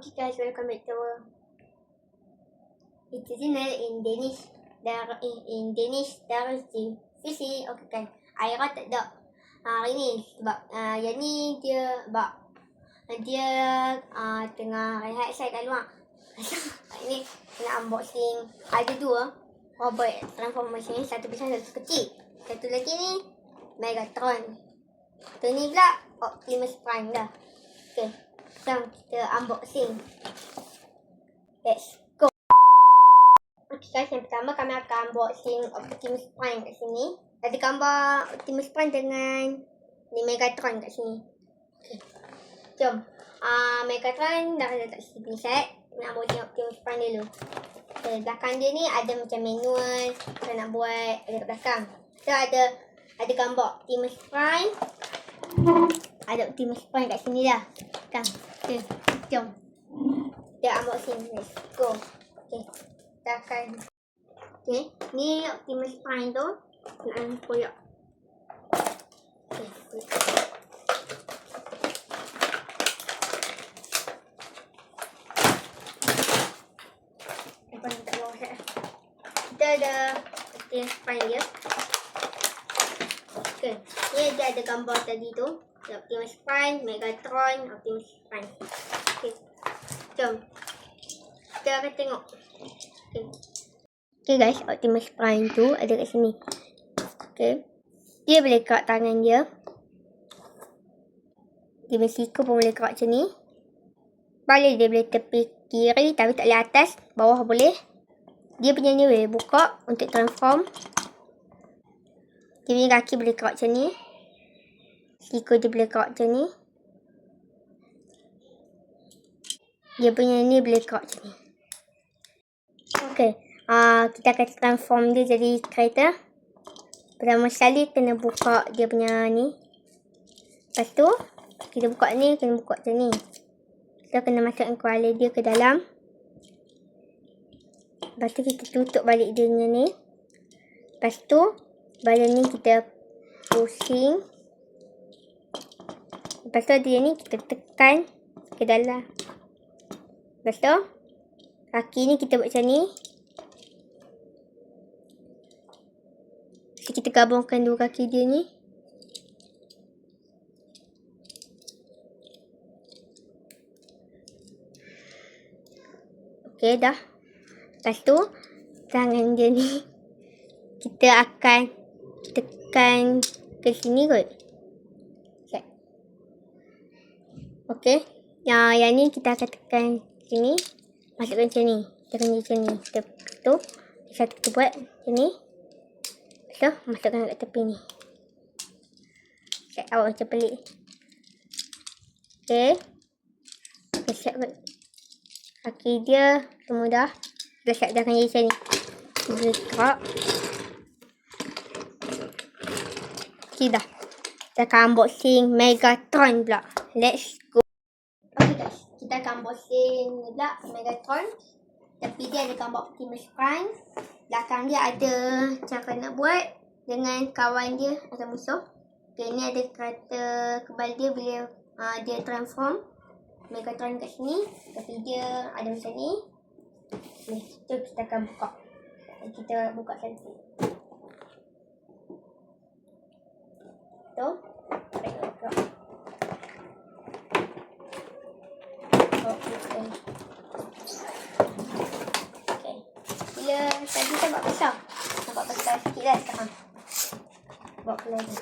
Okay guys, welcome back to YouTube channel in Danish Darussi Visi. Okay kan, Aira tak ada hari ni sebab yang ni dia tengah rehat saya kat luar. Hari ni nak unboxing. Ada dua robot transformation ni, satu besar satu kecil. Satu lagi ni Megatron. Satu ni pula Optimus Prime dah. Okay, sekarang kita unboxing. Let's go. Okay guys, yang pertama kami akan unboxing Optimus Prime kat sini. Ada gambar Optimus Prime dengan ni Megatron kat sini. Okay, jom. Megatron dah letak sini set. Nak unboxing Optimus Prime dulu. Okay, belakang dia ni ada macam manual. Kita nak buat ada kat belakang. So ada gambar Optimus Prime. Ada Optimus Prime kat sini dah. Okay, jom. Kita unboxing. Let's go. Okay, kita akan. Okay, ni Optimus Prime tu. Nak koyak. Okay, kita ada Optimus Prime dia. Okay, ni dia ada gambar tadi tu. Optimus Prime, Megatron, Optimus Prime. Okay, jom. Kita akan tengok. Okay guys, Optimus Prime tu ada kat sini. Okay, dia boleh gerak tangan dia. Dia punya siku pun boleh gerak macam ni. Balik dia boleh tepi kiri tapi tak boleh atas. Bawah boleh. Dia punya ni boleh buka untuk transform. Dia punya kaki boleh gerak macam ni. Siku dia boleh gerak macam ni. Dia punya ni boleh gerak macam ni. Okay, kita akan transform dia jadi kereta. Pertama sekali kena buka dia punya ni. Lepas tu kita buka ni, kena buka macam ni. Kita kena masukkan kepala dia ke dalam. Lepas tu kita tutup balik dia ni. Lepas tu badan ni kita pusing. Lepas tu dia ni kita tekan ke dalam. Lepas tu kaki ni kita buat macam ni. So, kita gabungkan dua kaki dia ni. Okay, dah. Lepas tu tangan dia ni kita akan tekan ke sini kot. Okay. Okay. Yang ni kita akan tekan sini. Masukkan macam ni. Tekan macam ni. Tu. Satu kita buat macam ni. So, masukkan kat tepi ni. Okay, awak macam pelik. Okay. Okay, siap kot. Kaki dia semua dah. Dah siap dah akan jadi macam ni. Boleh gerak. Okay, dah. Kita akan unboxing Megatron pula. Let's go. Okay guys, kita akan unboxing pula Megatron. Tapi dia ada gambar Optimus Prime. Belakang dia ada cara nak buat dengan kawan dia atau musuh. Okay, ni ada kereta kebal dia bila dia transform Megatron kat sini. Tapi dia ada macam ni. Okay, jom kita akan buka. Kita buka satu. Tu. Okay. Bila tadi saya buat besar. Nampak besar sikit lah sekarang. Buat lagi.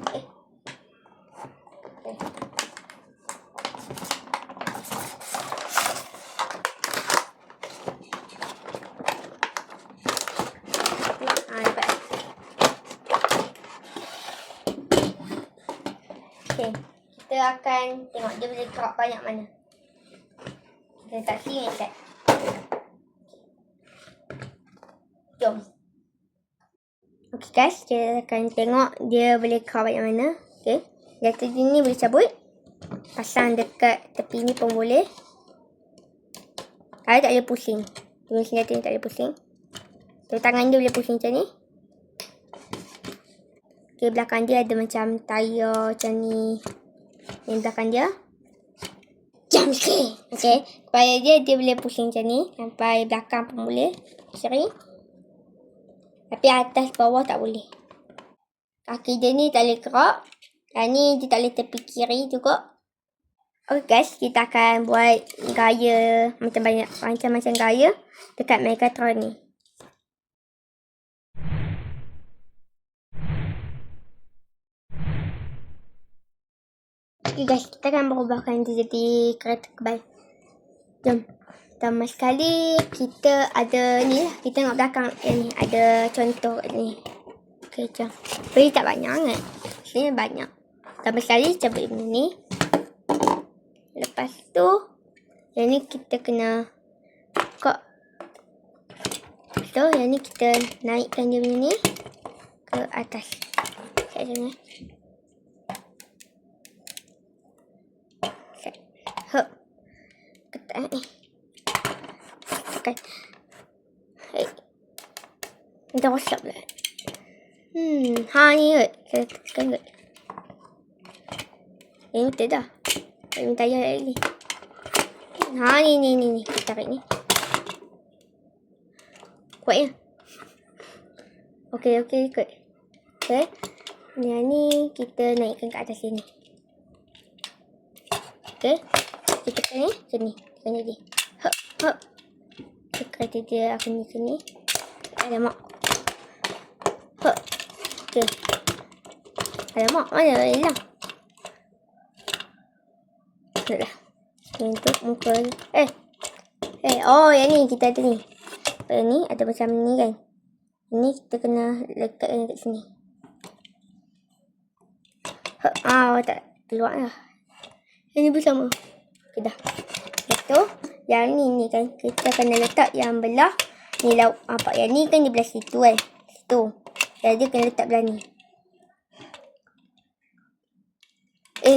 Okay. Okay. Okay. Kita akan tengok dia boleh gerak banyak mana. Kita letak sini set. Jom. Okay guys, kita akan tengok dia boleh gerak banyak mana. Okay. Senjata dia ni boleh cabut. Pasang dekat tepi ni pun boleh. Kalau tak boleh pusing. Dia senjata ni tak boleh pusing. So, tangan dia boleh pusing macam ni. Okay, belakang dia ada macam tayar macam ni. Yang belakang dia. Macam sikit. Okay. Supaya dia boleh pusing macam ni. Sampai belakang pun boleh. Seri. Tapi atas bawah tak boleh. Kaki dia ni tak boleh kerak. Yang ni dia tak boleh tepi kiri juga. Okay guys, kita akan buat gaya macam-macam gaya dekat Megatron ni. Okay guys, kita akan berubahkan dia jadi kereta kebal. Jom. Pertama sekali kita ada ni lah. Kita tengok belakang yang ni. Ada contoh ni. Okay, jom. Tapi tak banyak sangat. Sini banyak. Pertama sekali kita buat ni. Lepas tu yang ni kita kena buka. So yang ni kita naikkan dia ni ke atas. Set macam ni. Set. Hop. Ketat ni. Tekan. Hei. Kita rosak pula. Ha ni kot. Saya tekan kot. Ini betul dah. Tak minta tayar lagi. Ha ni. Kita tarik ni. Kuat ya. Okey ikut. Okay. Yang ni kita naikkan ke atas sini. Okey. Kita tekan ni macam ni. Tekan jadi. Hop. Kereta dia akan ni sini. Alamak. Hop. Okey. Alamak, mana hilang? Dah. Untuk muka. Oh, yang ni kita ada ni. Yang ni ada macam ni kan. Ini kita kena lekatkan kat sini. Tak keluar lah. Yang ni bersama. Okay, dah. Lepas tu, yang ni kan. Kita kena letak yang belah. Ni lauk. Nampak yang ni kan di belah situ kan. Situ. Jadi kena letak belah ni.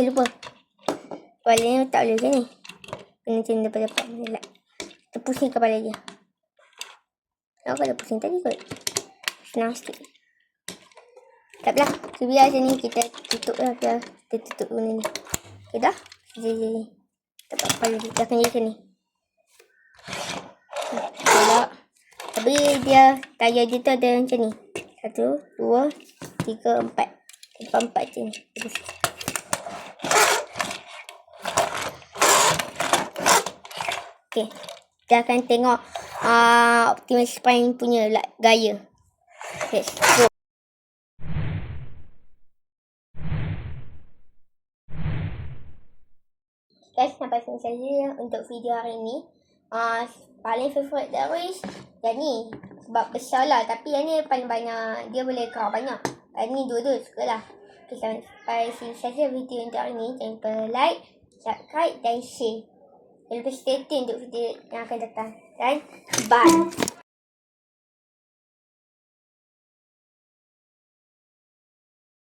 Lupa. Kepala ni tak boleh macam ni. Kena macam ni dapat-dapat. Kita pusing kepala dia. Kenapa ada pusing tadi kot? Senang sikit. Tak apalah. So, biar macam ni kita tutup lah. Biar kita tutup guna ni. Okay dah. Jadi. Dapat kepala dia. Dah kena macam ni. Tolak. Tapi dia tayar dia tu ada macam ni. 1, 2, 3, 4. 4 macam ni. Okay. Kita akan tengok Optimus Prime punya gaya. Let's go. Guys, sampai sini saja untuk video hari ni. Paling favourite Darwish yang ni. Sebab besar lah. Tapi yang ni paling banyak. Dia boleh kerak banyak. Yang ni dua-dua suka lah. Okay, sampai sini saja video untuk hari ni. Jangan lupa like, subscribe dan share. Jangan lupa stay tune untuk video yang akan datang. Dan bye.